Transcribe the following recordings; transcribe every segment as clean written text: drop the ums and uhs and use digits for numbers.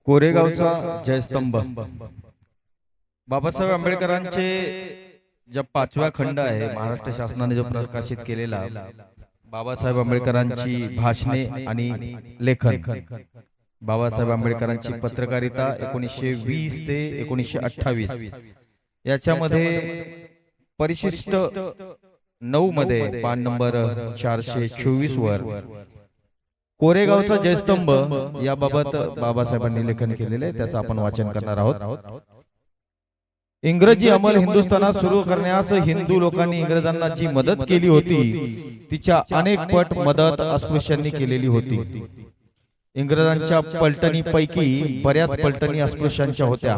कोरेगावचा जयस्तंभ बाबासाहेब आंबेडकरांचे ज्या 5व्या खंड आहे महाराष्ट्र शासनाने जो प्रकाशित केलेला बाबासाहेब आंबेडकरांची भाषणे आणि लेखन, बाबासाहेब आंबेडकरांची पत्रकारिता 1920 ते 1928 याच्यामध्ये परिशिष्ट 9 मध्ये पान नंबर 424 वर कोरेगावचा जयस्तंभ याबाबत बाबासाहेबांनी लेखन केलेले आहे, त्याचं आपण वाचन करणार आहोत। इंग्रजी अंमल हिंदुस्थानात सुरू करण्यास हिंदू लोकांनी इंग्रजांना जी मदत केली होती तिच्या अनेक पट मदत अस्पृश्यांनी केलेली होती। इंग्रजांच्या पलटणीपैकी बऱ्याच पलटणी अस्पृश्यांच्या होत्या।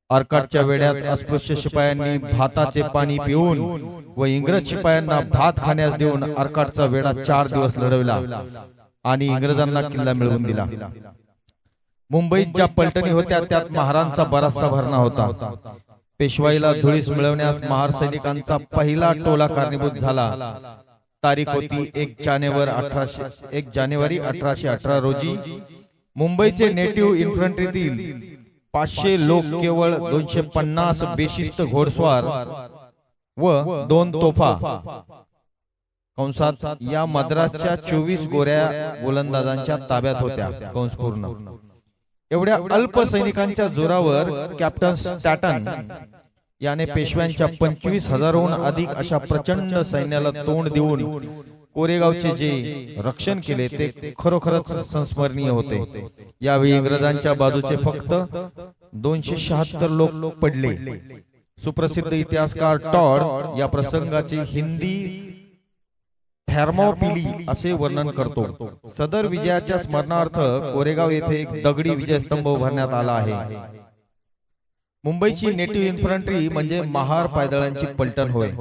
आरकाटच्या वेड्यात अस्पृश्य शिपायांनी भाताचे पाणी पिऊन व इंग्रज शिपायांना भात खाण्यास देऊन आरकाटचा वेढा 4 दिवस लढविला आणि इंग्रजांना किल्ला मिळवून दिला। मुंबईत ज्या पलटणी होत्या त्यात महारांचा बराचसा भरणा होता। पेशवाईला धुळीस मिळवण्यास महार सैनिकांचा पहिला टोला कारणीभूत झाला। तारीख होती 1 जानेवारी 1818 रोजी मुंबईचे नेटिव्ह इन्फंट्रीतील 500 लोक केवळ 250 बेशिस्त घोडस्वार व 2 तोफा कंसात या मद्रासच्या 24 गोऱ्या गोलंदाजांच्या ताब्यात होत्या कंस पूर्ण। एवढ्या अल्प सैनिकांच्या जोरावर कॅप्टन स्टॅटन याने पेशव्यांच्या 25,000हून अधिक अशा प्रचंड सैन्याला तोंड देऊन कोरेगावचे जे रक्षण केले ते खरोखरच संस्मरणीय होते। यावेळी इंग्रजांच्या बाजूचे फक्त 276 लोक पडले। सुप्रसिद्ध इतिहासकार टॉड या प्रसंगाचे हिंदी थर्मोपिली असे वर्णन करतो। सदर विजयाच्या स्मरणार्थ कोरेगाव येथे एक दगडी विजयस्तंभ उभारण्यात आला आहे। मुंबईची नेटिव्ह इन्फंट्री म्हणजे महार पायदळांची पलटण होय।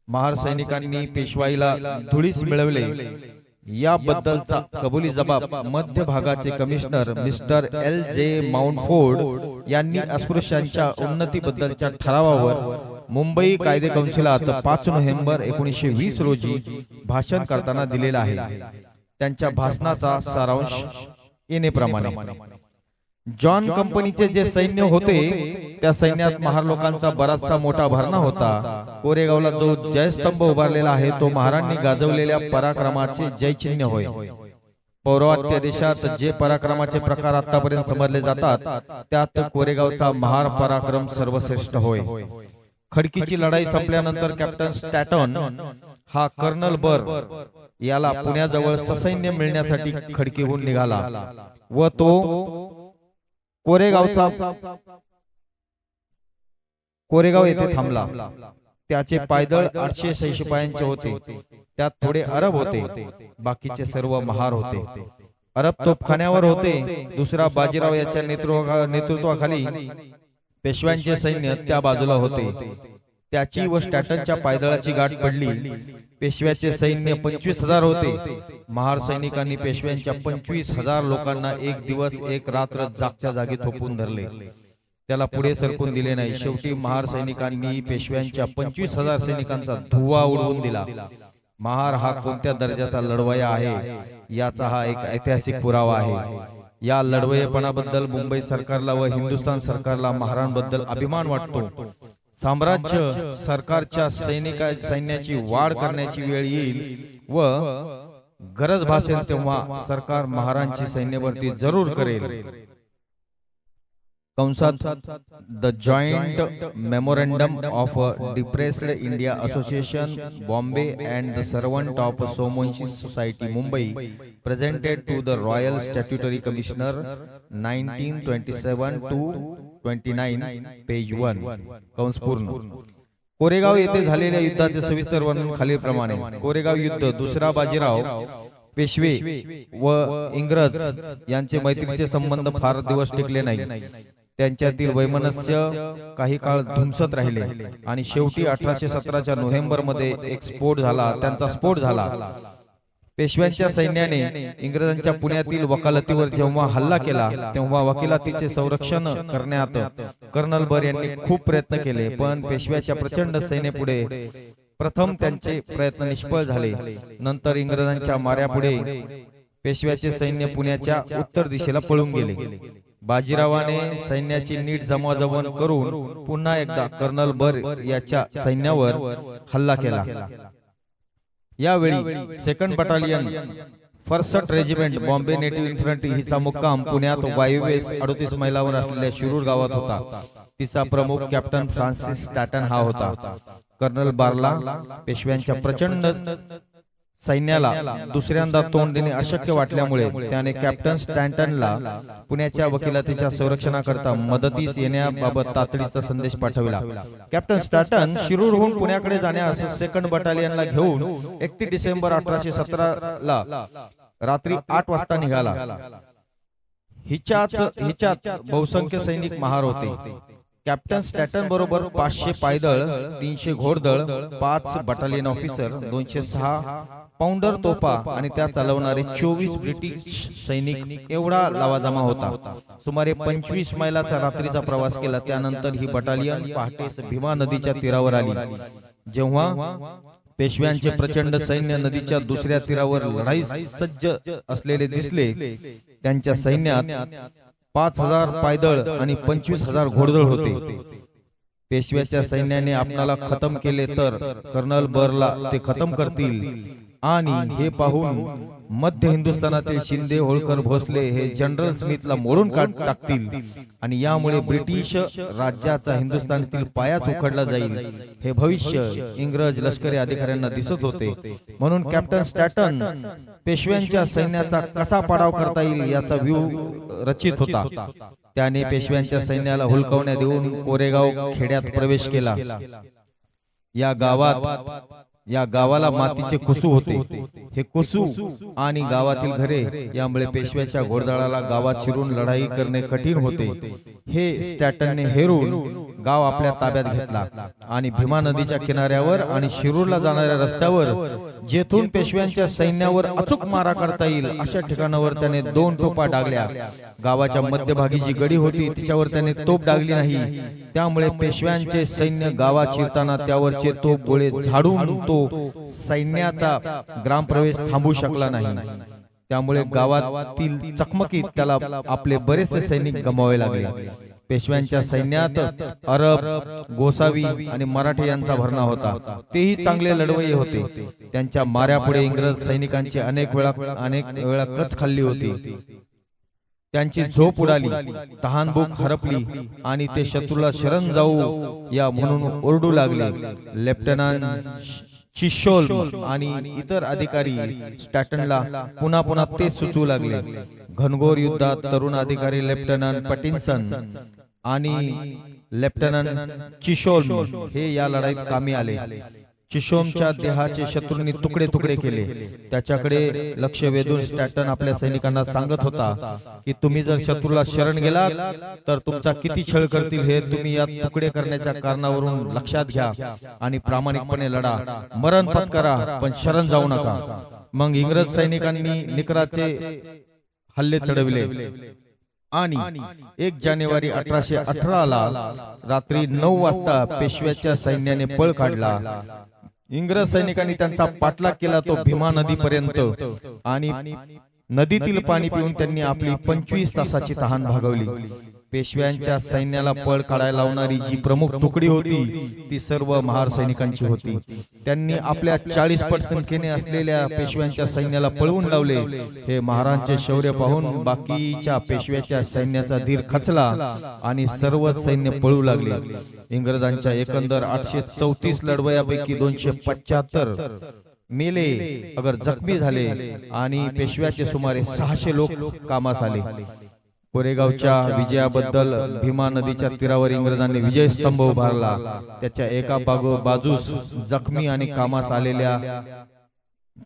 महार सैनिकांनी पेशवाईला धुळीस मिळवले याबद्दलचा कबुली जबाब मध्य भागाचे कमिशनर मिस्टर LJ माउंटफोर्ड यांनी अस्पृश्यांच्या उन्नतीबद्दलच्या ठरावावर मुंबई कायदे कौन्सिलात 5 नोव्हेंबर 1920 रोजी भाषण करताना दिलेला आहे। त्यांच्या भाषणाचा सारांश येण्याप्रमाणे जॉन कंपनीचे जे सैन्य होते त्या सैन्यात महार लोकांचा बराचसा मोठा भरणा होता। कोरेगावला जो जयस्तंभ उभारलेला आहे तो महारांनी गाजवलेल्या पराक्रमाचे जयचिन्ह होय। पौर्वात्य देशात जे पराक्रमाचे प्रकार आतापर्यंत समजले जातात त्यात कोरेगावचा महार पराक्रम सर्वश्रेष्ठ होय। खडकीची लढाई संपल्यानंतर कॅप्टन स्टॅटन हा कर्नल बर याला पुण्याजवळ ससैन्य मिळण्यासाठी खडकीहून निघाला व तो कोरेगाव येथे थांबला। त्याचे पायदळ 800 शिपायांचे होते, त्यात थोडे अरब होते, बाकीचे सर्व महार होते। अरब तोफखान्यावर होते। दुसरा बाजीराव याच्या नेतृत्वाखाली पेशव्यांचे सैन्य त्या बाजूला होते। त्याची व स्टॅटनच्या पायदळाची गाठ पडली। पेशव्याचे सैन्य 25,000 होते। महार सैनिकांनी पेशव्यांच्या 25,000 लोकांना एक दिवस एक रात्र जागच्या जागी थोपून धरले, त्याला पुढे सरकून दिले नाही। शेवटी महार सैनिकांनी पेशव्यांच्या 25,000 सैनिकांचा धुव्वा उडवून दिला। महार हा कोणत्या दर्जाचा लढवय्या आहे याचा हा एक ऐतिहासिक पुरावा आहे। या लढवयेपणाबद्दल मुंबई सरकारला व हिंदुस्थान सरकारला महारांबद्दल अभिमान वाटतो। साम्राज्य सरकारच्या सैन्याची वाढ करण्याची वेळ येईल व गरज भासेल तेव्हा सरकार महारांची सैन्यभरती जरूर करेल। कंसात the joint memorandum of depressed India association Bombay and the servant of Somvanshi society Mumbai presented to the royal statutory commissioner 1927 to 29 page 1 कंस पूर्ण। कोरेगाव येथे झालेल्या युद्धाचे सविस्तर वर्णन खालीलप्रमाणे। कोरेगाव युद्ध दुसरा बाजीराव पेशवे व इंग्रज यांचे मैत्रीचे संबंध फार दिवस टिकले नाही। त्यांच्यातील वैमनस्य काही काळ धुमसत राहिले आणि शेवटी 1817च्या नोव्हेंबर मध्ये एक त्यांचा स्फोट झाला। पेशव्यांच्या सैन्याने इंग्रजांच्या पुण्यातील वकालतीवर जेव्हा हल्ला केला तेव्हा वकिलातीचे संरक्षण करण्यात कर्नल बर यांनी खूप प्रयत्न केले, पण पेशव्याच्या प्रचंड सेनेपुढे प्रथम त्यांचे प्रयत्न निष्फळ झाले। नंतर इंग्रजांच्या माऱ्यापुढे पेशव्याचे सैन्य पुण्याच्या उत्तर दिशेला पळून गेले। बाजीरावाने सैन्याची नीट जमवाजवण करून पुन्हा एकदा कर्नल बर याच्या सैन्यावर हल्ला केला. यावेळी second battalion first regiment Bombay native infantry हिचा मुक्काम पुण्यात वायुवेस 38 मैलावर असलेल्या शिरूर गावात होता. तिचा प्रमुख कॅप्टन फ्रान्सिस स्टॅटन हा होता. कर्नल बारला पेशव्यांच्या प्रचंड सैन्याला दुसऱ्यांदा तोंड देणे अशक्य वाटल्यामुळे त्याने कॅप्टन स्टॅटनला पुण्याच्या वकिलातीच्या संरक्षणाकरता मदतीस येण्याबाबत तातडीचा संदेश पाठविला. कॅप्टन स्टॅटन शिरूरहून पुण्याकडे जाण्यास सेकंड बटालियनला घेऊन 31 डिसेंबर 1817 ला रात्री 8 वाजता निघाला. हिच्यात बहुसंख्य सैनिक महार होते. कॅप्टन स्टॅटन बरोबर 500 पायदळ, 300 घोडदळ, 5 बटालियन ऑफिसर, 206 पाउंडर तोफा आणि त्या चालवणारे 24 ब्रिटिश सैनिक एवढा लावाजमा होता. सुमारे 25 मैलाचा रात्रीचा प्रवास केला. त्यानंतर ही बटालियन पहाटेस भीमा नदीच्या तीरावर आली. जेव्हा पेशव्यांचे प्रचंड सैन्य नदीच्या दुसऱ्या तीरावर लढाईस सज्ज असलेले दिसले, त्यांच्या सैन्यात 5000 पायदळ आणि 25,000 घोडदळ होते. पेशव्याच्या सैन्याने आपणाला खतम केले तर कर्नल बरला ते खतम करतील आणि हे पाहून मध्य हिंदुस्थानातील शिंदे, होळकर, भोसले हे जनरल स्मिथला मोडून टाकतील आणि यामुळे ब्रिटिश राज्याचा हिंदुस्थानातील पायाच उखडला जाईल हे भविष्य इंग्रज लष्करी अधिकाऱ्यांना दिसत होते. म्हणून कॅप्टन स्टॅटन पेशव्यांच्या सैन्याचा कसा पाडाव करता येईल याचा व्यूह रचित होता. त्याने पेशव्यांच्या सैन्याला हुलकावण्या देऊन कोरेगाव खेड्यात प्रवेश केला. या गावाला मातीचे कुसू होते. हे कुसू आणि गावातील घरे यामुळे पेशव्याच्या घोडदळाला गावात शिरून लढाई करणे कठीण होते. हे स्टॅटनने हेरून गाव आपल्या ताब्यात घेतला आणि भीमा नदीच्या किनाऱ्यावर आणि शिरूरला जाणाऱ्या रस्त्यावर जेथून पेशव्यांच्या सैन्यावर अचूक मारा करता येईल अशा ठिकाणावर त्याने 2 तोफा डागल्या. गावाच्या मध्यभागी जी गडी होती तिच्यावर त्याने तोफ डागली नाही. त्यामुळे पेशव्यांचे सैन्य गावात शिरताना त्यावरचे तोफ गोळे झाडून तो सैन्याचा ग्रामप्रवेश थांबू शकला नाही. त्यामुळे गावातील चकमकीत त्याला आपले बरेचसे सैनिक गमावावे लागले. पेशव्यांच्या सैन्यात अरब, गोसावी आणि मराठी यांचा भरणा होता. तेही चांगले लढवय्ये होते. त्यांच्या माऱ्यापुढे इंग्रज सैनिकांची अनेक वेळा कच खाल्ली होती. त्यांची झोप उडाली, तहानभूक हरपली आणि ते शत्रूला शरण जाऊ या म्हणून ओरडू लागले. लेफ्टनंट चिशोल्म आणि इतर अधिकारी स्टॅटनला पुन्हा पुन्हा तेच सुचवू लागले. घनघोर युद्धात तरुण अधिकारी लेफ्टनंट पटिन्सन आणि लेफ्टनंट चिशोल्म हे या लढाईत कामी आले. चिशोमच्या देहाचे शत्रूंनी तुकडे तुकडे केले. त्याच्याकडे लक्ष वेधून स्टॅटन आपल्या सैनिकांना सांगत होता की तुम्ही जर शत्रूला शरण गेलात तर तुमचा किती छळ करतील हे तुम्ही या तुकडे करण्याच्या कारणावरून लक्षात घ्या आणि प्रामाणिकपणे लढा, मरण पत्करा, पण शरण जाऊ नका. मग इंग्रज सैनिकांनी निकराचे हल्ले चढविले आणि 1 जानेवारी 1818 ला रात्री 9 वाजता पेशव्याच्या सैन्याने पळ काढला. इंग्रज सैनिकांनी त्यांचा पाठलाग केला तो भीमा नदीपर्यंत आणि नदीतील पाणी पिऊन त्यांनी आपली 25 तासाची तहान भागवली. पेशव्यांच्या सैन्याला पळ काढायला लावणारी जी प्रमुख तुकडी होती ती सर्व महार सैनिकांची होती. त्यांनी आपल्या 40 पट संख्येने असलेल्या पेशव्यांच्या सैन्याला पळवून लावले. हे महारांचे शौर्य पाहून बाकीच्या पेशव्याच्या सैन्याचा धीर खचला आणि सर्व सैन्य पळू लागले. इंग्रजांच्या एकंदर 834 लढवयापैकी 275 मेले अगर जखमी झाले आणि पेशव्याचे सुमारे 600 लोक कामास आले. कोरेगावच्या विजयाबद्दल भीमा नदीच्या तीरावर इंग्रजांनी विजय स्तंभ उभारला. त्याच्या एका बाजूस जखमी आणि कामास आलेल्या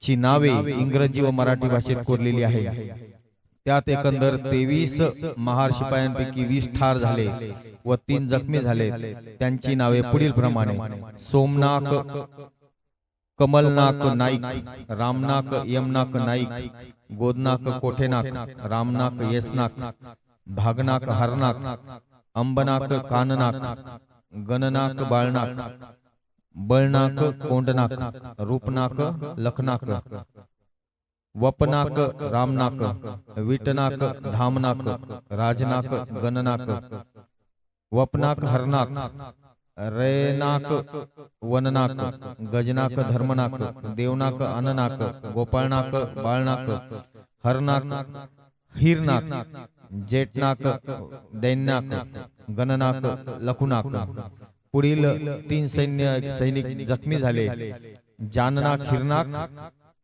ची नावे इंग्रजी व मराठी भाषेत कोरलेली आहे. त्यात एकंदर 23 महार शिपायांपैकी 20 ठार झाले व 3 जखमी झाले. त्यांची नावे पुढील प्रमाणे: सोमनाक कमलनाक नाईक, रामनाक यमनाक नाईक, गोदनाक कोठेनाक, रामनाक येसनाक, भागनाक हरनाक, अंबनाक काननाक, गणनाक बाळनाक, बळनाक कोंडनाक, रूपनाक लखनाक. वपनाक रामनाक, विटनाक धामनाक, राजनाक गणनाक, वपनाक हरनाक, रैनाक वननाक, गजनाक धर्मनाक, देवनाक अननाक, गोपाळनाक बाळनाक, हरनाक हिरनाक, जेठनाक दैन्याक, गणनाक लकुनाक. पुढील 3 सैनिक जखमी झाले. जाननाक हिरनाक,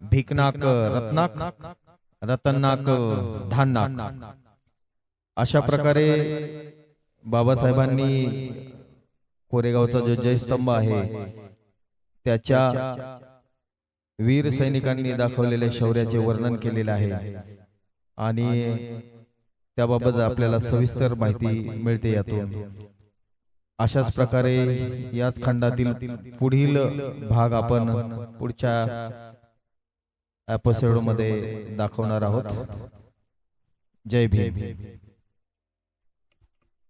भिकनाक रत्नाक, रतननाक धाननाक. अशा प्रकारे बाबासाहेबांनी कोरेगावचा जो जयस्तंभ आहे त्याच्या वीर सैनिकांनी दाखवलेल्या शौर्याचे वर्णन केलेले आहे आणि त्याबाबत आपल्याला सविस्तर माहिती मिळते यातून. अशाच प्रकारे याच खंडातील पुढील भाग आपण पुढच्या एपिसोड मध्ये दाखवणार आहोत. जय भीम.